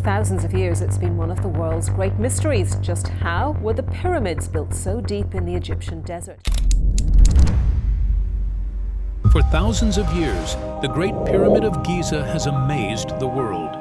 thousands of years, it's been one of the world's great mysteries. Just how were the pyramids built so deep in the Egyptian desert? For thousands of years, the Great Pyramid of Giza has amazed the world.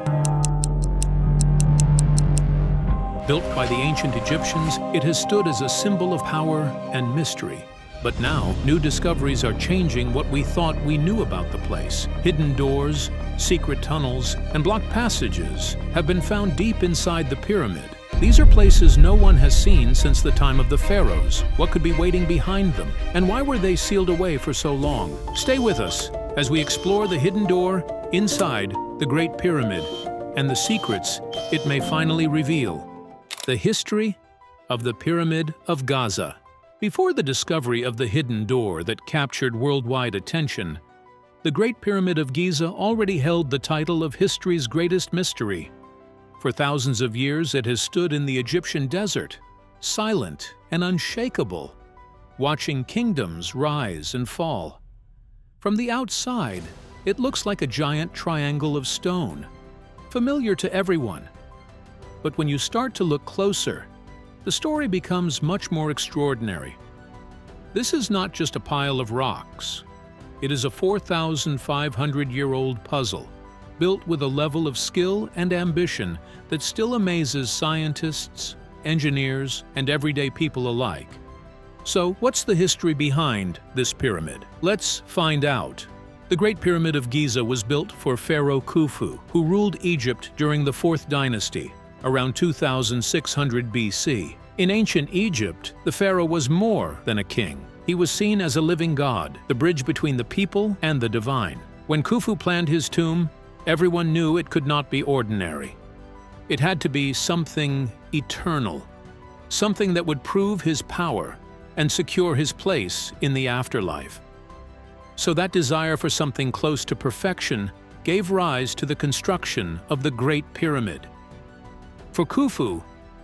Built by the ancient Egyptians, it has stood as a symbol of power and mystery. But now, new discoveries are changing what we thought we knew about the place. Hidden doors, secret tunnels, and blocked passages have been found deep inside the pyramid. These are places no one has seen since the time of the pharaohs. What could be waiting behind them? And why were they sealed away for so long? Stay with us as we explore the hidden door inside the Great Pyramid and the secrets it may finally reveal. The history of the Pyramid of Giza. Before the discovery of the hidden door that captured worldwide attention, the Great Pyramid of Giza already held the title of history's greatest mystery. For thousands of years, it has stood in the Egyptian desert, silent and unshakable, watching kingdoms rise and fall. From the outside, it looks like a giant triangle of stone, familiar to everyone. But when you start to look closer, the story becomes much more extraordinary. This is not just a pile of rocks. It is a 4,500-year-old puzzle, built with a level of skill and ambition that still amazes scientists, engineers, and everyday people alike. So, what's the history behind this pyramid? Let's find out. The Great Pyramid of Giza was built for Pharaoh Khufu, who ruled Egypt during the 4th dynasty, around 2600 BC. In ancient Egypt, the pharaoh was more than a king. He was seen as a living god, the bridge between the people and the divine. When Khufu planned his tomb, everyone knew it could not be ordinary. It had to be something eternal, something that would prove his power and secure his place in the afterlife. So that desire for something close to perfection gave rise to the construction of the Great Pyramid. For Khufu,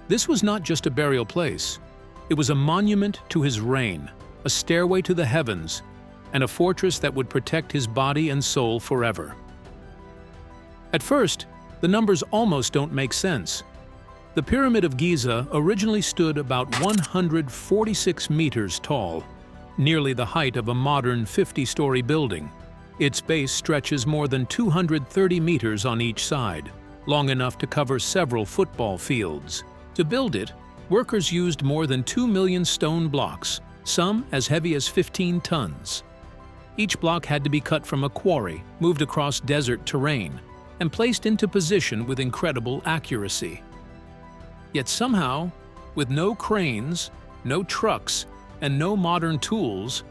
this was not just a burial place. It was a monument to his reign, a stairway to the heavens, and a fortress that would protect his body and soul forever. At first, the numbers almost don't make sense. The Pyramid of Giza originally stood about 146 meters tall, nearly the height of a modern 50-story building. Its base stretches more than 230 meters on each side, long enough to cover several football fields. To build it, workers used more than 2 million stone blocks, some as heavy as 15 tons. Each block had to be cut from a quarry, moved across desert terrain, and placed into position with incredible accuracy. Yet somehow, with no cranes, no trucks, and no modern tools,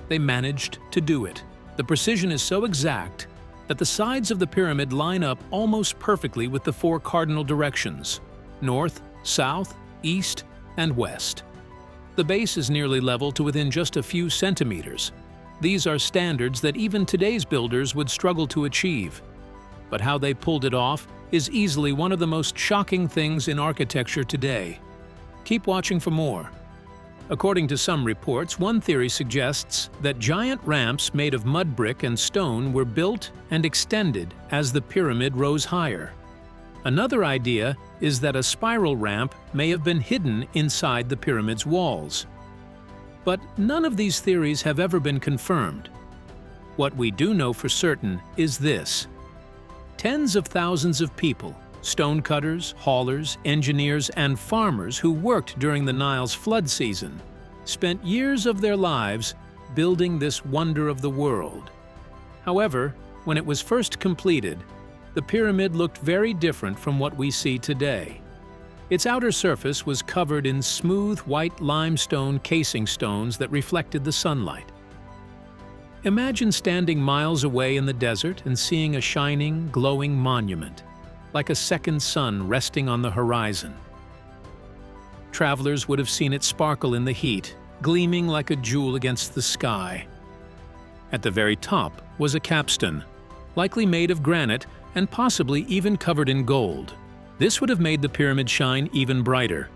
they managed to do it. The precision is so exact that the sides of the pyramid line up almost perfectly with the 4 cardinal directions: north, south, east, and west. The base is nearly level to within just a few centimeters. These are standards that even today's builders would struggle to achieve. But how they pulled it off is easily one of the most shocking things in architecture today. Keep watching for more. According to some reports, one theory suggests that giant ramps made of mud brick and stone were built and extended as the pyramid rose higher. Another idea is that a spiral ramp may have been hidden inside the pyramid's walls. But none of these theories have ever been confirmed. What we do know for certain is this: tens of thousands of people, stonecutters, haulers, engineers, and farmers who worked during the Nile's flood season, spent years of their lives building this wonder of the world. However, when it was first completed, the pyramid looked very different from what we see today. Its outer surface was covered in smooth white limestone casing stones that reflected the sunlight. Imagine standing miles away in the desert and seeing a shining, glowing monument, like a second sun resting on the horizon. Travelers would have seen it sparkle in the heat, gleaming like a jewel against the sky. At the very top was a capstone, likely made of granite and possibly even covered in gold. This would have made the pyramid shine even brighter.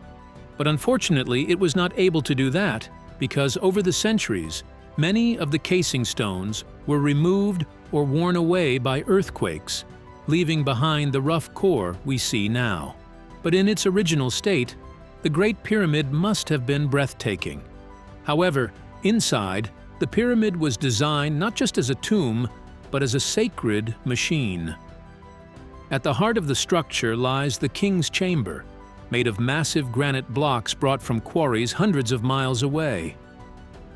But unfortunately, it was not able to do that because over the centuries, many of the casing stones were removed or worn away by earthquakes, leaving behind the rough core we see now. But in its original state, the Great Pyramid must have been breathtaking. However, inside, the pyramid was designed not just as a tomb, but as a sacred machine. At the heart of the structure lies the king's chamber, made of massive granite blocks brought from quarries hundreds of miles away.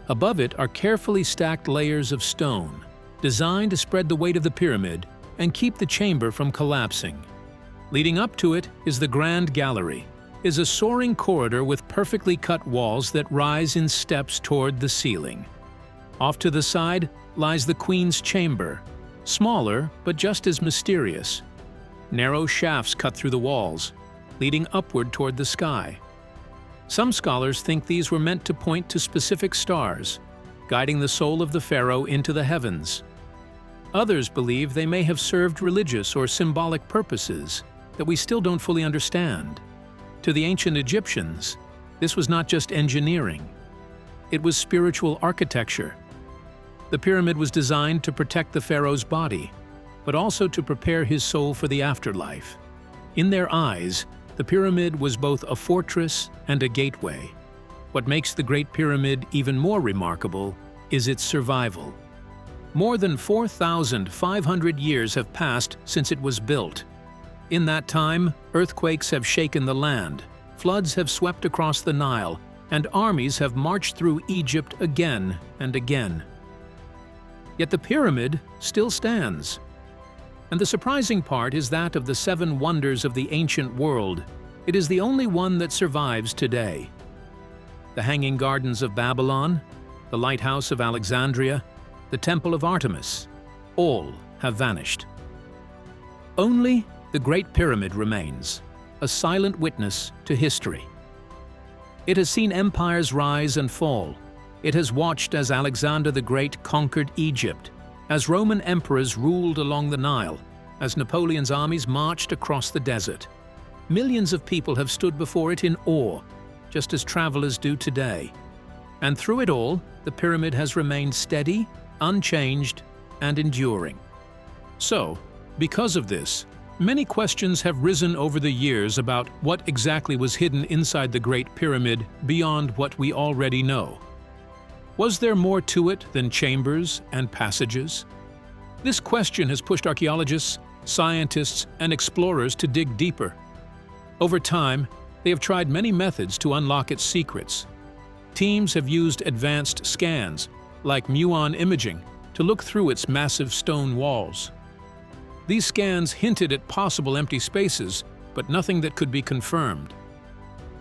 Above it are carefully stacked layers of stone, designed to spread the weight of the pyramid and keep the chamber from collapsing. Leading up to it is the Grand Gallery, a soaring corridor with perfectly cut walls that rise in steps toward the ceiling. Off to the side lies the Queen's Chamber, smaller but just as mysterious. Narrow shafts cut through the walls, leading upward toward the sky. Some scholars think these were meant to point to specific stars, guiding the soul of the pharaoh into the heavens. Others believe they may have served religious or symbolic purposes that we still don't fully understand. To the ancient Egyptians, this was not just engineering. It was spiritual architecture. The pyramid was designed to protect the pharaoh's body, but also to prepare his soul for the afterlife. In their eyes, the pyramid was both a fortress and a gateway. What makes the Great Pyramid even more remarkable is its survival. More than 4,500 years have passed since it was built. In that time, earthquakes have shaken the land, floods have swept across the Nile, and armies have marched through Egypt again and again. Yet the pyramid still stands. And the surprising part is that of the 7 wonders of the ancient world, it is the only one that survives today. The Hanging Gardens of Babylon, the Lighthouse of Alexandria, the Temple of Artemis, all have vanished. Only the Great Pyramid remains, a silent witness to history. It has seen empires rise and fall. It has watched as Alexander the Great conquered Egypt, as Roman emperors ruled along the Nile, as Napoleon's armies marched across the desert. Millions of people have stood before it in awe, just as travelers do today. And through it all, the pyramid has remained steady, unchanged, and enduring. So, because of this, many questions have risen over the years about what exactly was hidden inside the Great Pyramid beyond what we already know. Was there more to it than chambers and passages? This question has pushed archaeologists, scientists, and explorers to dig deeper. Over time, they have tried many methods to unlock its secrets. Teams have used advanced scans, like muon imaging, to look through its massive stone walls. These scans hinted at possible empty spaces, but nothing that could be confirmed.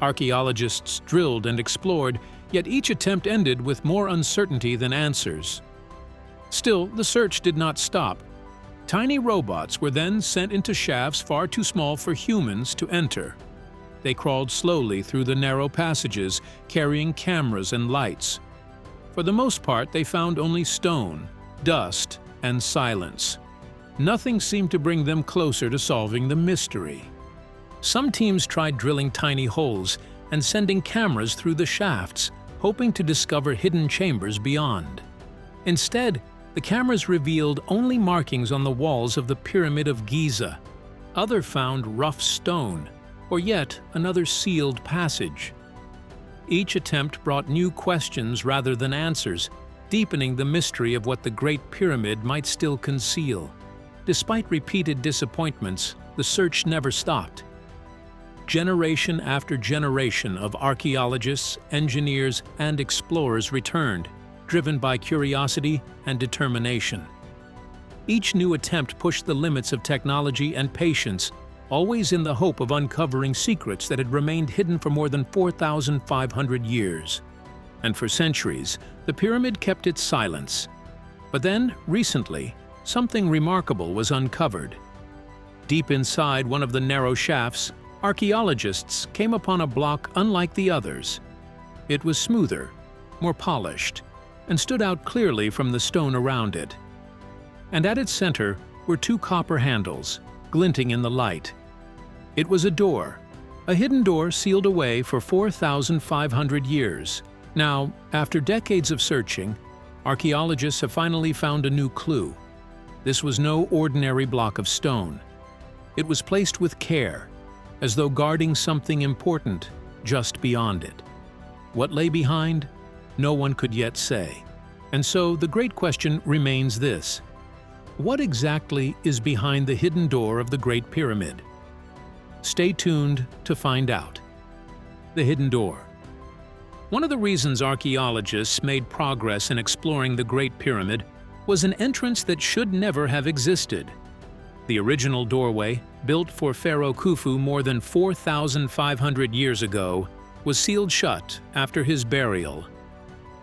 Archaeologists drilled and explored, yet each attempt ended with more uncertainty than answers. Still, the search did not stop. Tiny robots were then sent into shafts far too small for humans to enter. They crawled slowly through the narrow passages, carrying cameras and lights. For the most part, they found only stone, dust, and silence. Nothing seemed to bring them closer to solving the mystery. Some teams tried drilling tiny holes and sending cameras through the shafts, hoping to discover hidden chambers beyond. Instead, the cameras revealed only markings on the walls of the Pyramid of Giza. Others found rough stone, or yet another sealed passage. Each attempt brought new questions rather than answers, deepening the mystery of what the Great Pyramid might still conceal. Despite repeated disappointments, the search never stopped. Generation after generation of archaeologists, engineers, and explorers returned, driven by curiosity and determination. Each new attempt pushed the limits of technology and patience, always in the hope of uncovering secrets that had remained hidden for more than 4,500 years. And for centuries, the pyramid kept its silence. But then, recently, something remarkable was uncovered. Deep inside one of the narrow shafts, archaeologists came upon a block unlike the others. It was smoother, more polished, and stood out clearly from the stone around it. And at its center were 2 copper handles, glinting in the light. It was a door, a hidden door sealed away for 4,500 years. Now, after decades of searching, archaeologists have finally found a new clue. This was no ordinary block of stone. It was placed with care, as though guarding something important just beyond it. What lay behind? No one could yet say. And so the great question remains this: what exactly is behind the hidden door of the Great Pyramid? Stay tuned to find out. The hidden door. One of the reasons archaeologists made progress in exploring the Great Pyramid was an entrance that should never have existed. The original doorway, built for Pharaoh Khufu more than 4,500 years ago, was sealed shut after his burial.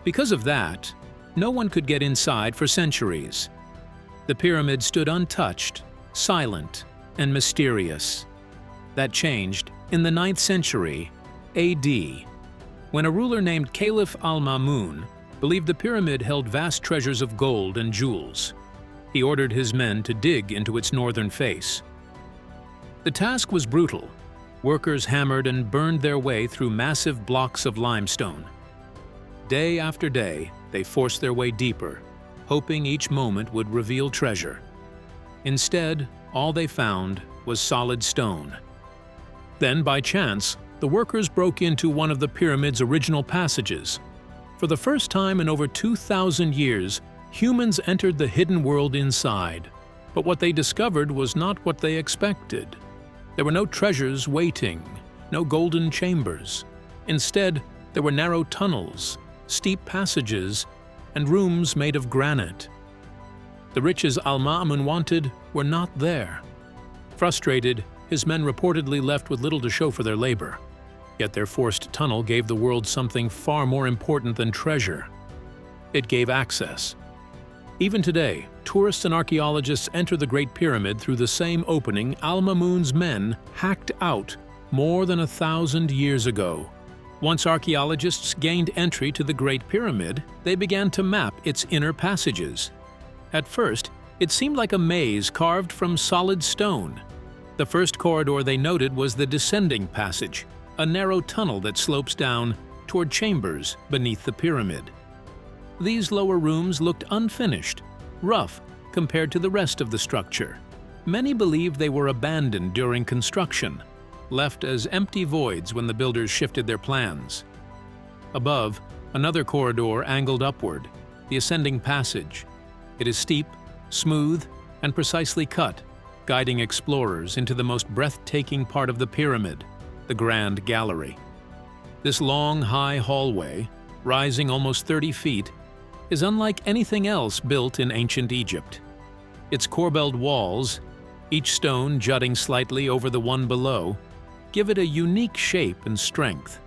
Because of that, no one could get inside for centuries. The pyramid stood untouched, silent, and mysterious. That changed in the 9th century AD, when a ruler named Caliph al-Ma'mun believed the pyramid held vast treasures of gold and jewels. He ordered his men to dig into its northern face. The task was brutal. Workers hammered and burned their way through massive blocks of limestone. Day after day, they forced their way deeper, hoping each moment would reveal treasure. Instead, all they found was solid stone. Then, by chance, the workers broke into one of the pyramid's original passages. For the first time in over 2,000 years, humans entered the hidden world inside. But what they discovered was not what they expected. There were no treasures waiting, no golden chambers. Instead, there were narrow tunnels, steep passages, and rooms made of granite. The riches al-Ma'mun wanted were not there. Frustrated, his men reportedly left with little to show for their labor. Yet their forced tunnel gave the world something far more important than treasure. It gave access. Even today, tourists and archaeologists enter the Great Pyramid through the same opening al-Ma'mun's men hacked out more than 1,000 years ago. Once archaeologists gained entry to the Great Pyramid, they began to map its inner passages. At first, it seemed like a maze carved from solid stone. The first corridor they noted was the descending passage, a narrow tunnel that slopes down toward chambers beneath the pyramid. These lower rooms looked unfinished, rough compared to the rest of the structure. Many believed they were abandoned during construction, left as empty voids when the builders shifted their plans. Above, another corridor angled upward, the ascending passage. It is steep, smooth, and precisely cut, guiding explorers into the most breathtaking part of the pyramid, the Grand Gallery. This long, high hallway, rising almost 30 feet, is unlike anything else built in ancient Egypt. Its corbelled walls, each stone jutting slightly over the one below, give it a unique shape and strength.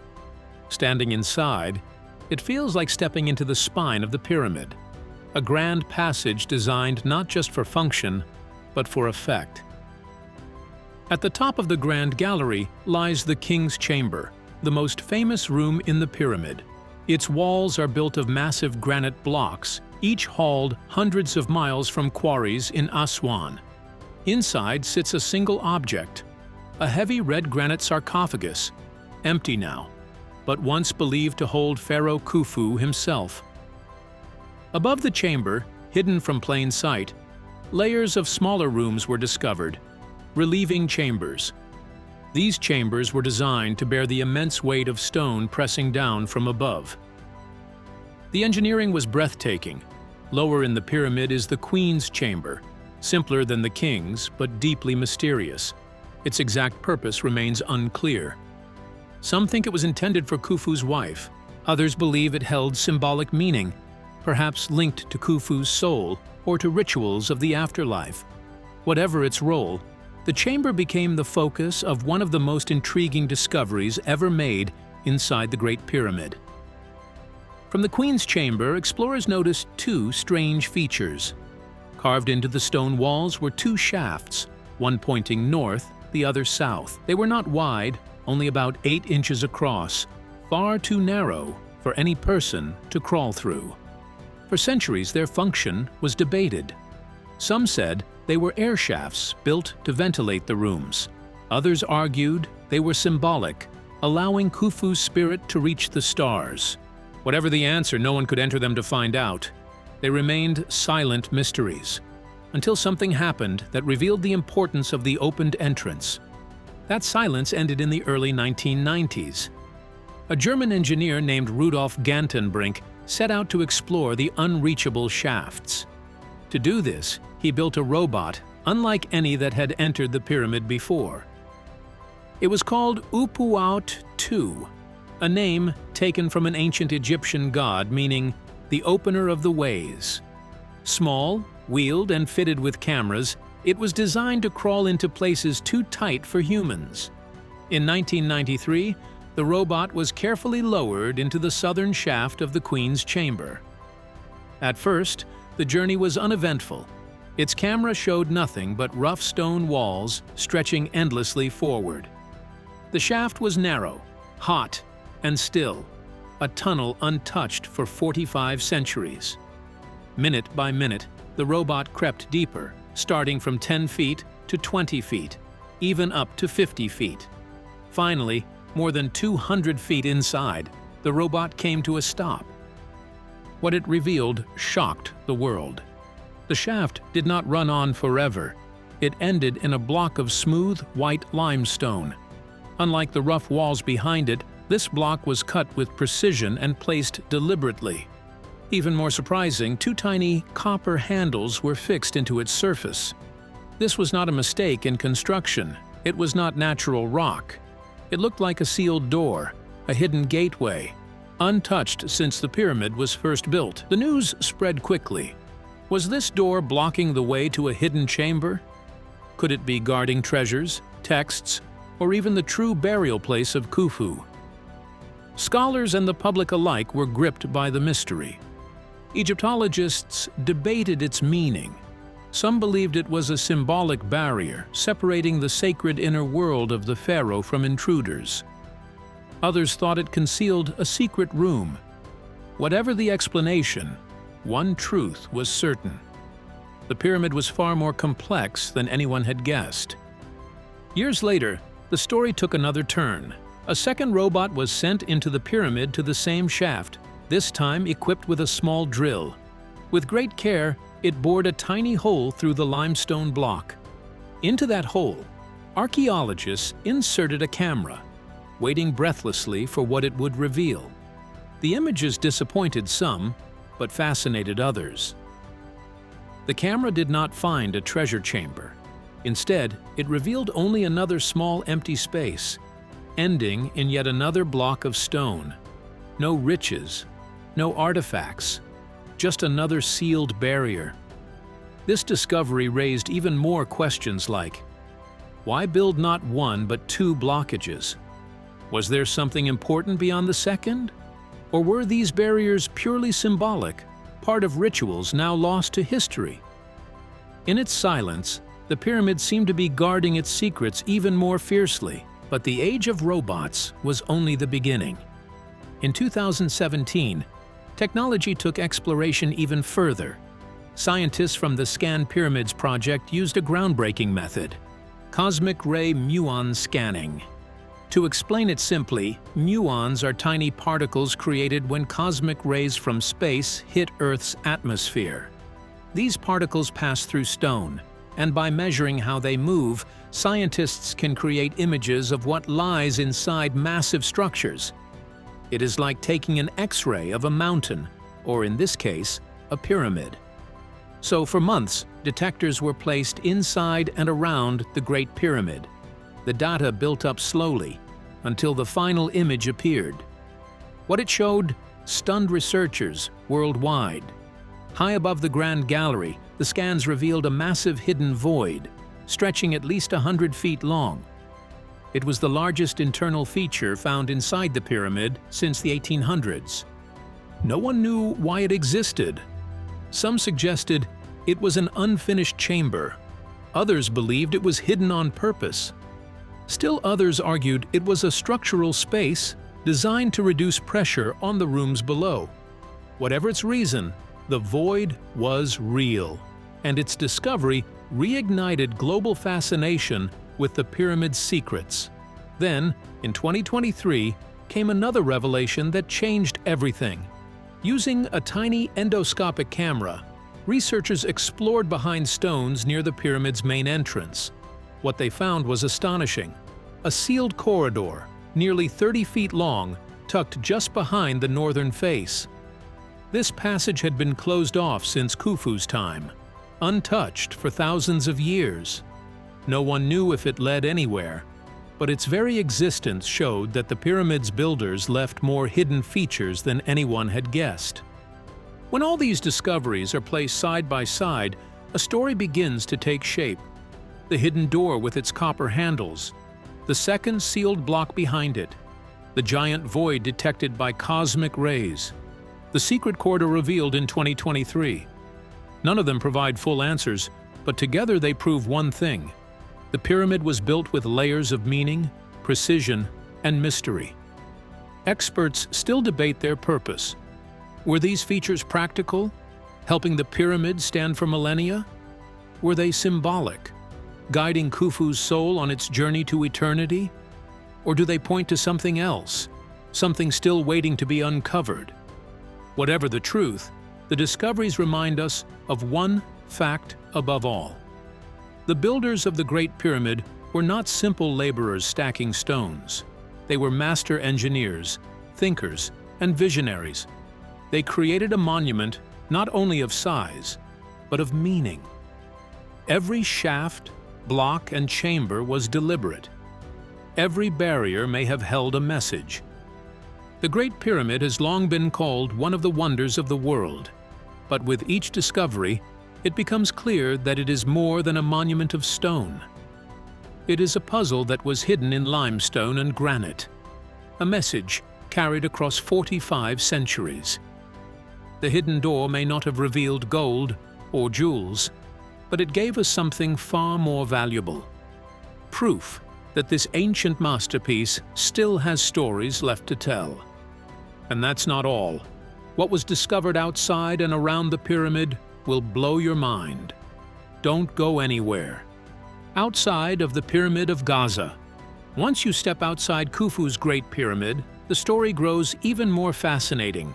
Standing inside, it feels like stepping into the spine of the pyramid, a grand passage designed not just for function, but for effect. At the top of the Grand Gallery lies the King's Chamber, the most famous room in the pyramid. Its walls are built of massive granite blocks, each hauled hundreds of miles from quarries in Aswan. Inside sits a single object, a heavy red granite sarcophagus, empty now, but once believed to hold Pharaoh Khufu himself. Above the chamber, hidden from plain sight, layers of smaller rooms were discovered, relieving chambers. These chambers were designed to bear the immense weight of stone pressing down from above. The engineering was breathtaking. Lower in the pyramid is the Queen's Chamber, simpler than the King's, but deeply mysterious. Its exact purpose remains unclear. Some think it was intended for Khufu's wife. Others believe it held symbolic meaning, perhaps linked to Khufu's soul or to rituals of the afterlife. Whatever its role, the chamber became the focus of one of the most intriguing discoveries ever made inside the Great Pyramid. From the Queen's Chamber, explorers noticed two strange features. Carved into the stone walls were two shafts, one pointing north, the other south. They were not wide, only about 8 inches across, far too narrow for any person to crawl through. For centuries, their function was debated. Some said they were air shafts built to ventilate the rooms. Others argued they were symbolic, allowing Khufu's spirit to reach the stars. Whatever the answer, no one could enter them to find out. They remained silent mysteries. until something happened that revealed the importance of the opened entrance. That silence ended in the early 1990s. A German engineer named Rudolf Gantenbrink set out to explore the unreachable shafts. To do this, he built a robot unlike any that had entered the pyramid before. It was called Upuaut II, a name taken from an ancient Egyptian god meaning the opener of the ways. Small, wheeled and fitted with cameras, it was designed to crawl into places too tight for humans. In 1993, the robot was carefully lowered into the southern shaft of the Queen's chamber. At first, the journey was uneventful. Its camera showed nothing but rough stone walls stretching endlessly forward. The shaft was narrow, hot, and still, a tunnel untouched for 45 centuries. Minute by minute, the robot crept deeper, starting from 10 feet to 20 feet, even up to 50 feet. Finally, more than 200 feet inside, the robot came to a stop. What it revealed shocked the world. The shaft did not run on forever. It ended in a block of smooth, white limestone. Unlike the rough walls behind it, this block was cut with precision and placed deliberately. Even more surprising, two tiny copper handles were fixed into its surface. This was not a mistake in construction. It was not natural rock. It looked like a sealed door, a hidden gateway, untouched since the pyramid was first built. The news spread quickly. Was this door blocking the way to a hidden chamber? Could it be guarding treasures, texts, or even the true burial place of Khufu? Scholars and the public alike were gripped by the mystery. Egyptologists debated its meaning. Some believed it was a symbolic barrier separating the sacred inner world of the pharaoh from intruders. Others thought it concealed a secret room. Whatever the explanation, one truth was certain. The pyramid was far more complex than anyone had guessed. Years later, the story took another turn. A second robot was sent into the pyramid to the same shaft, this time equipped with a small drill. With great care, it bored a tiny hole through the limestone block. Into that hole, archaeologists inserted a camera, waiting breathlessly for what it would reveal. The images disappointed some, but fascinated others. The camera did not find a treasure chamber. Instead, it revealed only another small empty space, ending in yet another block of stone. No riches, no artifacts, just another sealed barrier. This discovery raised even more questions like, why build not one but two blockages? Was there something important beyond the second? Or were these barriers purely symbolic, part of rituals now lost to history? In its silence, the pyramid seemed to be guarding its secrets even more fiercely, but the age of robots was only the beginning. In 2017, technology took exploration even further. Scientists from the Scan Pyramids project used a groundbreaking method, cosmic ray muon scanning. To explain it simply, muons are tiny particles created when cosmic rays from space hit Earth's atmosphere. These particles pass through stone, and by measuring how they move, scientists can create images of what lies inside massive structures. It is like taking an X-ray of a mountain, or in this case, a pyramid. So for months, detectors were placed inside and around the Great Pyramid. The data built up slowly until the final image appeared. What it showed stunned researchers worldwide. High above the Grand Gallery, the scans revealed a massive hidden void, stretching at least 100 feet long. It was the largest internal feature found inside the pyramid since the 1800s. No one knew why it existed. Some suggested it was an unfinished chamber. Others believed it was hidden on purpose. Still others argued it was a structural space designed to reduce pressure on the rooms below. Whatever its reason, the void was real, and its discovery reignited global fascination with the pyramid's secrets. Then, in 2023, came another revelation that changed everything. Using a tiny endoscopic camera, researchers explored behind stones near the pyramid's main entrance. What they found was astonishing. A sealed corridor, nearly 30 feet long, tucked just behind the northern face. This passage had been closed off since Khufu's time, untouched for thousands of years. No one knew if it led anywhere, but its very existence showed that the pyramid's builders left more hidden features than anyone had guessed. When all these discoveries are placed side by side, a story begins to take shape. The hidden door with its copper handles, the second sealed block behind it, the giant void detected by cosmic rays, the secret corridor revealed in 2023. None of them provide full answers, but together they prove one thing: the pyramid was built with layers of meaning, precision, and mystery. Experts still debate their purpose. Were these features practical, helping the pyramid stand for millennia? Were they symbolic, guiding Khufu's soul on its journey to eternity? Or do they point to something else, something still waiting to be uncovered? Whatever the truth, the discoveries remind us of one fact above all. The builders of the Great Pyramid were not simple laborers stacking stones. They were master engineers, thinkers, and visionaries. They created a monument not only of size, but of meaning. Every shaft, block, and chamber was deliberate. Every barrier may have held a message. The Great Pyramid has long been called one of the wonders of the world, but with each discovery, it becomes clear that it is more than a monument of stone. It is a puzzle that was hidden in limestone and granite, a message carried across 45 centuries. The hidden door may not have revealed gold or jewels, but it gave us something far more valuable: proof that this ancient masterpiece still has stories left to tell. And that's not all. What was discovered outside and around the pyramid will blow your mind. Don't go anywhere. Outside of the Pyramid of Giza. Once you step outside Khufu's Great Pyramid, the story grows even more fascinating.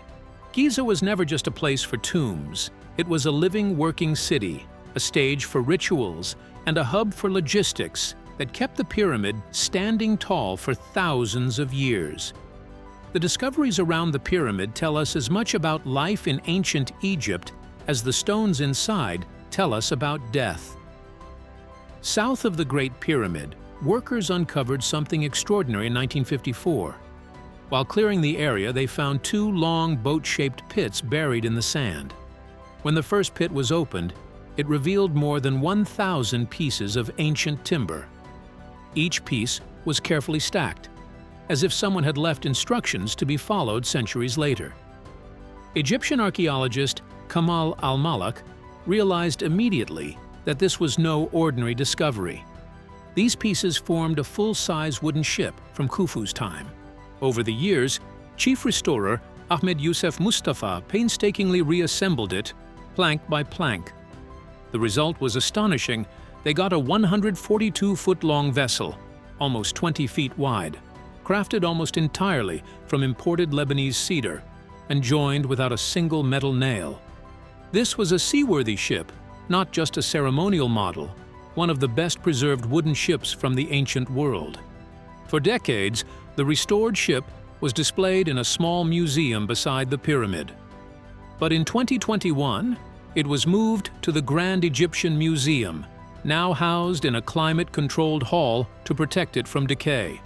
Giza was never just a place for tombs. It was a living, working city, a stage for rituals, and a hub for logistics that kept the pyramid standing tall for thousands of years. The discoveries around the pyramid tell us as much about life in ancient Egypt as the stones inside tell us about death. South of the Great Pyramid, workers uncovered something extraordinary in 1954. While clearing the area, they found two long boat-shaped pits buried in the sand. When the first pit was opened, it revealed more than 1,000 pieces of ancient timber. Each piece was carefully stacked, as if someone had left instructions to be followed centuries later. Egyptian archaeologist Kamal al-Malak realized immediately that this was no ordinary discovery. These pieces formed a full-size wooden ship from Khufu's time. Over the years, Chief Restorer Ahmed Youssef Mustafa painstakingly reassembled it, plank by plank. The result was astonishing. They got a 142-foot-long vessel, almost 20 feet wide, crafted almost entirely from imported Lebanese cedar, and joined without a single metal nail. This was a seaworthy ship, not just a ceremonial model, one of the best-preserved wooden ships from the ancient world. For decades, the restored ship was displayed in a small museum beside the pyramid. But in 2021, it was moved to the Grand Egyptian Museum, now housed in a climate-controlled hall to protect it from decay.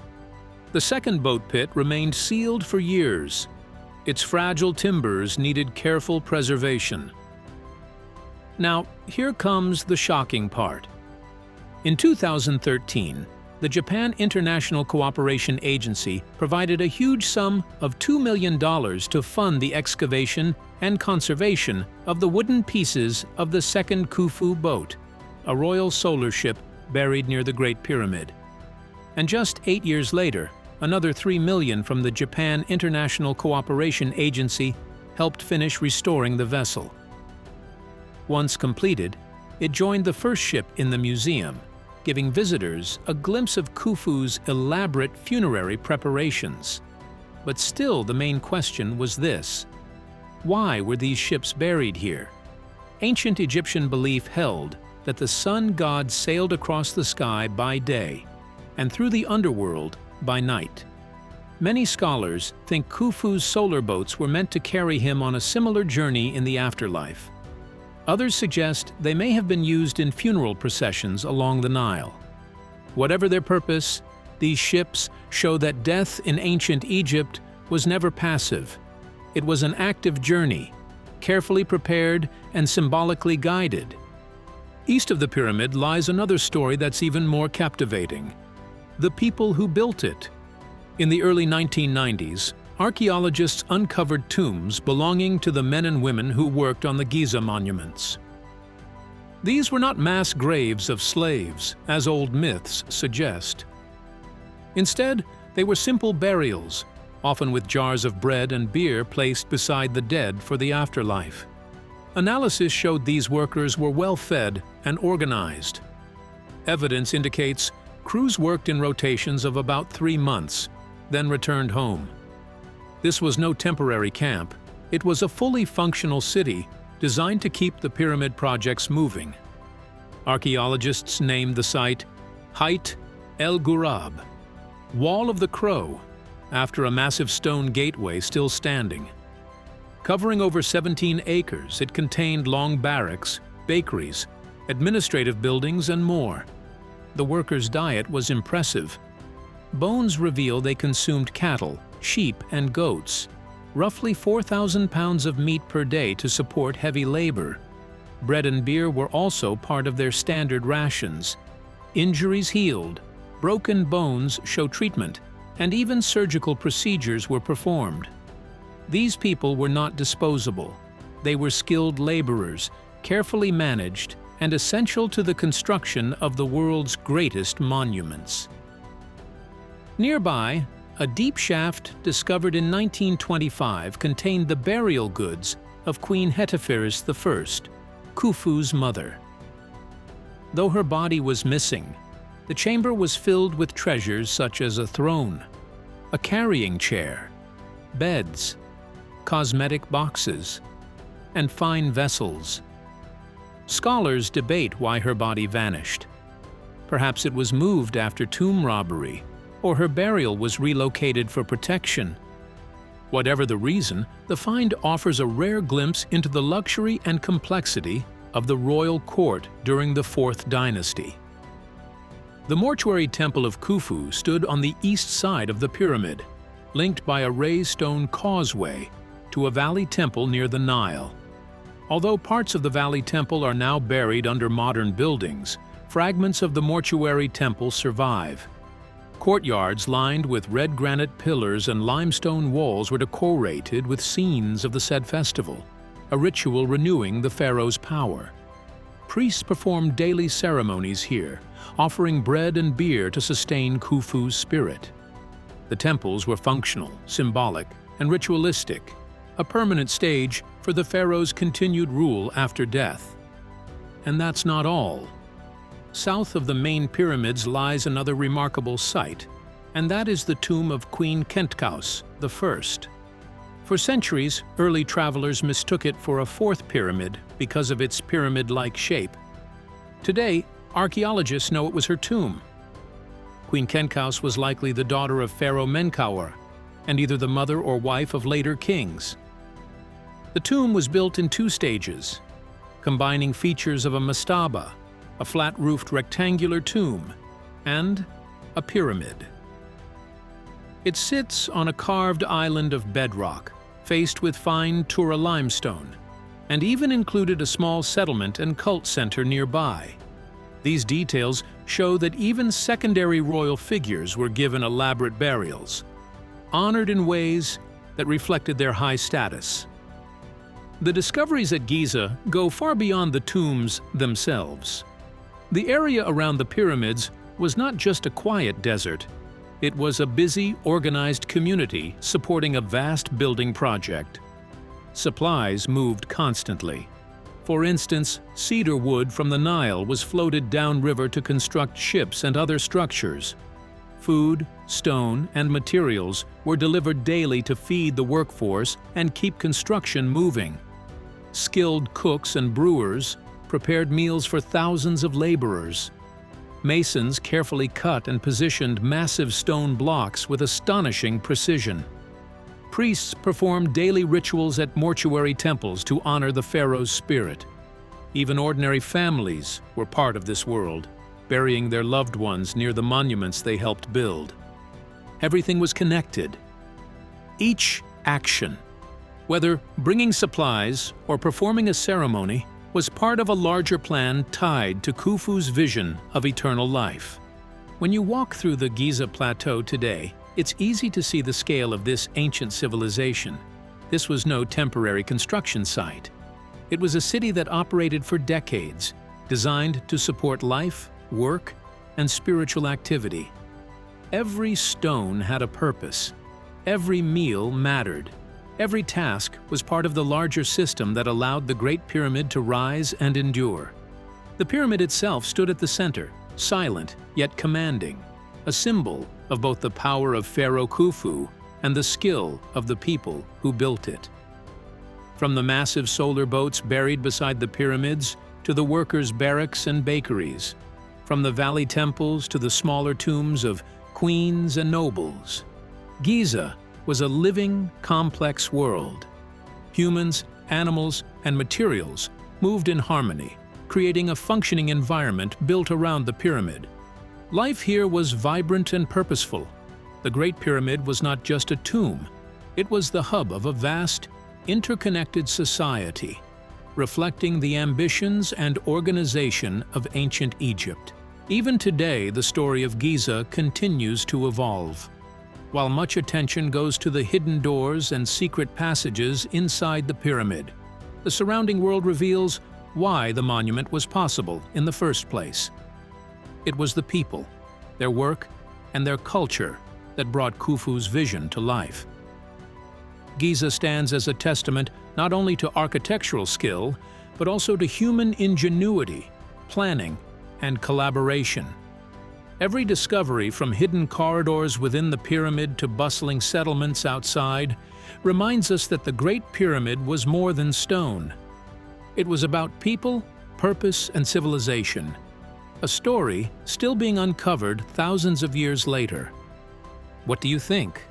The second boat pit remained sealed for years. Its fragile timbers needed careful preservation. Now, here comes the shocking part. In 2013, the Japan International Cooperation Agency provided a huge sum of $2 million to fund the excavation and conservation of the wooden pieces of the second Khufu boat, a royal solar ship buried near the Great Pyramid. And just 8 years later, another $3 million from the Japan International Cooperation Agency helped finish restoring the vessel. Once completed, it joined the first ship in the museum, giving visitors a glimpse of Khufu's elaborate funerary preparations. But still, the main question was this: why were these ships buried here? Ancient Egyptian belief held that the sun god sailed across the sky by day and through the underworld by night. Many scholars think Khufu's solar boats were meant to carry him on a similar journey in the afterlife. Others suggest they may have been used in funeral processions along the Nile. Whatever their purpose, these ships show that death in ancient Egypt was never passive. It was an active journey, carefully prepared and symbolically guided. East of the pyramid lies another story that's even more captivating: the people who built it. In the early 1990s, archaeologists uncovered tombs belonging to the men and women who worked on the Giza monuments. These were not mass graves of slaves, as old myths suggest. Instead, they were simple burials, often with jars of bread and beer placed beside the dead for the afterlife. Analysis showed these workers were well-fed and organized. Evidence indicates crews worked in rotations of about 3 months, then returned home. This was no temporary camp. It was a fully functional city designed to keep the pyramid projects moving. Archaeologists named the site Hayt El Ghurab, Wall of the Crow, after a massive stone gateway still standing. Covering over 17 acres, it contained long barracks, bakeries, administrative buildings, and more. The workers' diet was impressive. Bones reveal they consumed cattle, sheep, and goats, roughly 4,000 pounds of meat per day to support heavy labor. Bread and beer were also part of their standard rations. Injuries healed, broken bones show treatment, and even surgical procedures were performed. These people were not disposable. They were skilled laborers, carefully managed, and essential to the construction of the world's greatest monuments. Nearby, a deep shaft discovered in 1925 contained the burial goods of Queen Hetepheres I, Khufu's mother. Though her body was missing, the chamber was filled with treasures such as a throne, a carrying chair, beds, cosmetic boxes, and fine vessels. Scholars debate why her body vanished. Perhaps it was moved after tomb robbery, or her burial was relocated for protection. Whatever the reason, the find offers a rare glimpse into the luxury and complexity of the royal court during the 4th dynasty. The mortuary temple of Khufu stood on the east side of the pyramid, linked by a raised stone causeway to a valley temple near the Nile. Although parts of the valley temple are now buried under modern buildings, fragments of the mortuary temple survive. Courtyards lined with red granite pillars and limestone walls were decorated with scenes of the said festival, a ritual renewing the pharaoh's power. Priests performed daily ceremonies here, offering bread and beer to sustain Khufu's spirit. The temples were functional, symbolic, and ritualistic, a permanent stage for the pharaoh's continued rule after death. And that's not all. South of the main pyramids lies another remarkable site, and that is the tomb of Queen Khentkaus I. For centuries, early travelers mistook it for a 4th pyramid because of its pyramid-like shape. Today, archaeologists know it was her tomb. Queen Khentkaus was likely the daughter of Pharaoh Menkaure, and either the mother or wife of later kings. The tomb was built in 2 stages, combining features of a mastaba, a flat-roofed rectangular tomb, and a pyramid. It sits on a carved island of bedrock, faced with fine Tura limestone, and even included a small settlement and cult center nearby. These details show that even secondary royal figures were given elaborate burials, honored in ways that reflected their high status. The discoveries at Giza go far beyond the tombs themselves. The area around the pyramids was not just a quiet desert. It was a busy, organized community supporting a vast building project. Supplies moved constantly. For instance, cedar wood from the Nile was floated downriver to construct ships and other structures. Food, stone, and materials were delivered daily to feed the workforce and keep construction moving. Skilled cooks and brewers prepared meals for thousands of laborers. Masons carefully cut and positioned massive stone blocks with astonishing precision. Priests performed daily rituals at mortuary temples to honor the pharaoh's spirit. Even ordinary families were part of this world, burying their loved ones near the monuments they helped build. Everything was connected. Each action, whether bringing supplies or performing a ceremony, was part of a larger plan tied to Khufu's vision of eternal life. When you walk through the Giza Plateau today, it's easy to see the scale of this ancient civilization. This was no temporary construction site. It was a city that operated for decades, designed to support life, work, and spiritual activity. Every stone had a purpose. Every meal mattered. Every task was part of the larger system that allowed the Great Pyramid to rise and endure. The pyramid itself stood at the center, silent yet commanding, a symbol of both the power of Pharaoh Khufu and the skill of the people who built it. From the massive solar boats buried beside the pyramids to the workers' barracks and bakeries, from the valley temples to the smaller tombs of queens and nobles, Giza was a living, complex world. Humans, animals, and materials moved in harmony, creating a functioning environment built around the pyramid. Life here was vibrant and purposeful. The Great Pyramid was not just a tomb, it was the hub of a vast, interconnected society, reflecting the ambitions and organization of ancient Egypt. Even today, the story of Giza continues to evolve. While much attention goes to the hidden doors and secret passages inside the pyramid, the surrounding world reveals why the monument was possible in the first place. It was the people, their work, and their culture that brought Khufu's vision to life. Giza stands as a testament not only to architectural skill, but also to human ingenuity, planning, and collaboration. Every discovery, from hidden corridors within the pyramid to bustling settlements outside, reminds us that the Great Pyramid was more than stone. It was about people, purpose, and civilization, a story still being uncovered thousands of years later. What do you think?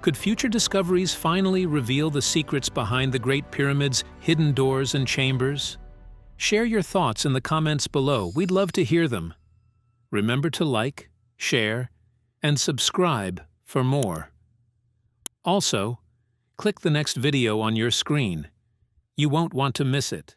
Could future discoveries finally reveal the secrets behind the Great Pyramid's hidden doors and chambers? Share your thoughts in the comments below. We'd love to hear them. Remember to like, share, and subscribe for more. Also, click the next video on your screen. You won't want to miss it.